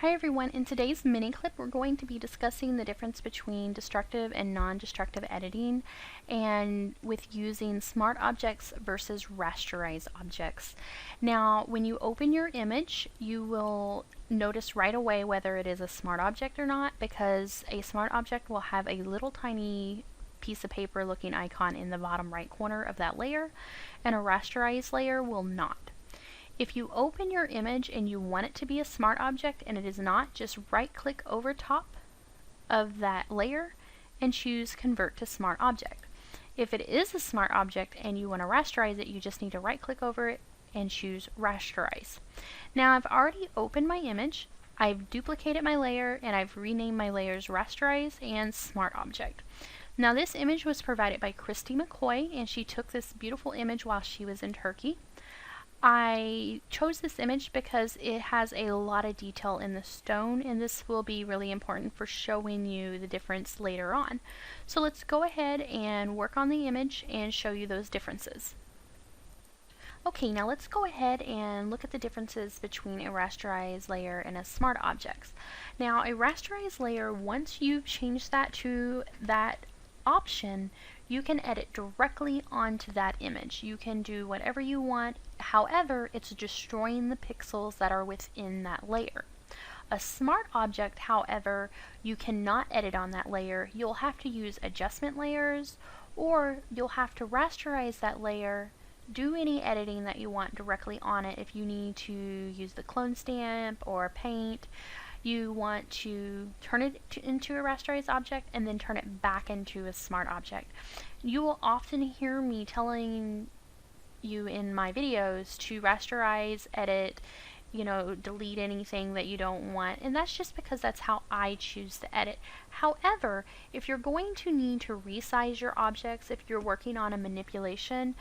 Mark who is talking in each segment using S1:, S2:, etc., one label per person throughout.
S1: Hi everyone, in today's mini clip we're going to be discussing the difference between destructive and non-destructive editing and with using smart objects versus rasterized objects. Now when you open your image you will notice right away whether it is a smart object or not, because a smart object will have a little tiny piece of paper looking icon in the bottom right corner of that layer, and a rasterized layer will not. If you open your image and you want it to be a smart object and it is not, just right click over top of that layer and choose Convert to Smart Object. If it is a smart object and you want to rasterize it, you just need to right click over it and choose Rasterize. Now I've already opened my image, I've duplicated my layer, and I've renamed my layers Rasterize and Smart Object. Now this image was provided by Christy McCoy, and she took this beautiful image while she was in Turkey. I chose this image because it has a lot of detail in the stone, and this will be really important for showing you the difference later on. So let's go ahead and work on the image and show you those differences. Okay, now let's go ahead and look at the differences between a rasterized layer and a smart objects. Now a rasterized layer, once you've changed that to that option, you can edit directly onto that image. You can do whatever you want. However, it's destroying the pixels that are within that layer. A smart object, however, you cannot edit on that layer. You'll have to use adjustment layers, or you'll have to rasterize that layer, do any editing that you want directly on it. If you need to use the clone stamp or paint, you want to turn it into a rasterized object and then turn it back into a smart object. You will often hear me telling you in my videos to rasterize, edit, delete anything that you don't want, and that's just because that's how I choose to edit. However, if you're going to need to resize your objects, if you're working on a manipulation,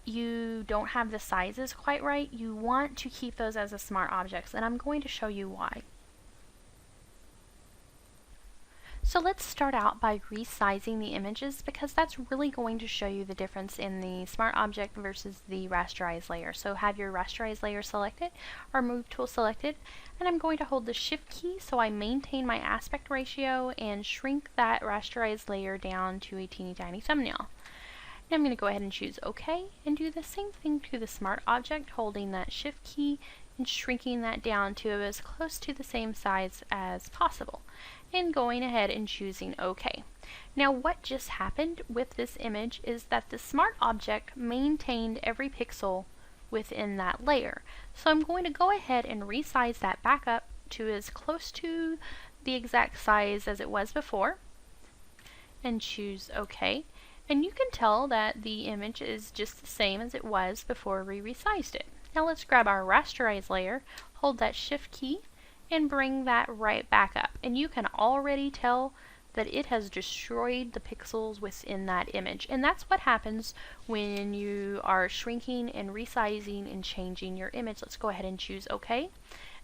S1: you don't have the sizes quite right, you want to keep those as a smart objects, and I'm going to show you why. So let's start out by resizing the images, because that's really going to show you the difference in the smart object versus the rasterized layer. So have your rasterized layer selected or move tool selected, and I'm going to hold the shift key so I maintain my aspect ratio and shrink that rasterized layer down to a teeny tiny thumbnail. Now I'm going to go ahead and choose OK and do the same thing to the smart object, holding that shift key and shrinking that down to as close to the same size as possible, and going ahead and choosing OK. Now what just happened with this image is that the smart object maintained every pixel within that layer. So I'm going to go ahead and resize that back up to as close to the exact size as it was before, and choose OK. And you can tell that the image is just the same as it was before we resized it. Now let's grab our rasterized layer, hold that shift key, and bring that right back up. And you can already tell that it has destroyed the pixels within that image. And that's what happens when you are shrinking and resizing and changing your image. Let's go ahead and choose OK.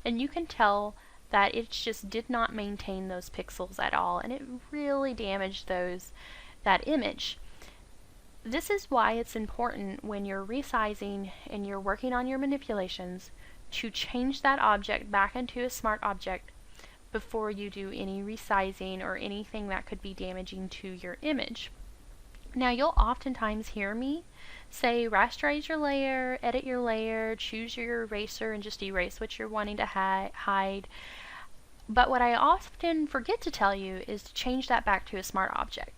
S1: And you can tell that it just did not maintain those pixels at all, and it really damaged that image. This is why it's important when you're resizing and you're working on your manipulations to change that object back into a smart object before you do any resizing or anything that could be damaging to your image. Now you'll oftentimes hear me say rasterize your layer, edit your layer, choose your eraser, and just erase what you're wanting to hide. But what I often forget to tell you is to change that back to a smart object.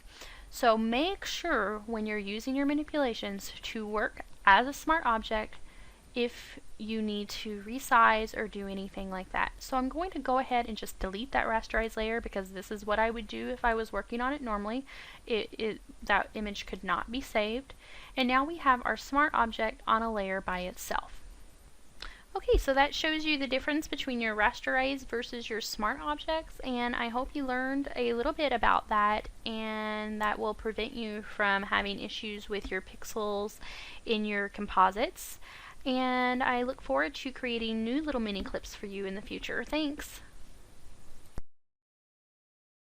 S1: So make sure when you're using your manipulations to work as a smart object if you need to resize or do anything like that. So I'm going to go ahead and just delete that rasterized layer, because this is what I would do if I was working on it normally. That image could not be saved. And now we have our smart object on a layer by itself. Okay, so that shows you the difference between your rasterized versus your smart objects, and I hope you learned a little bit about that, and that will prevent you from having issues with your pixels in your composites. And I look forward to creating new little mini clips for you in the future. Thanks!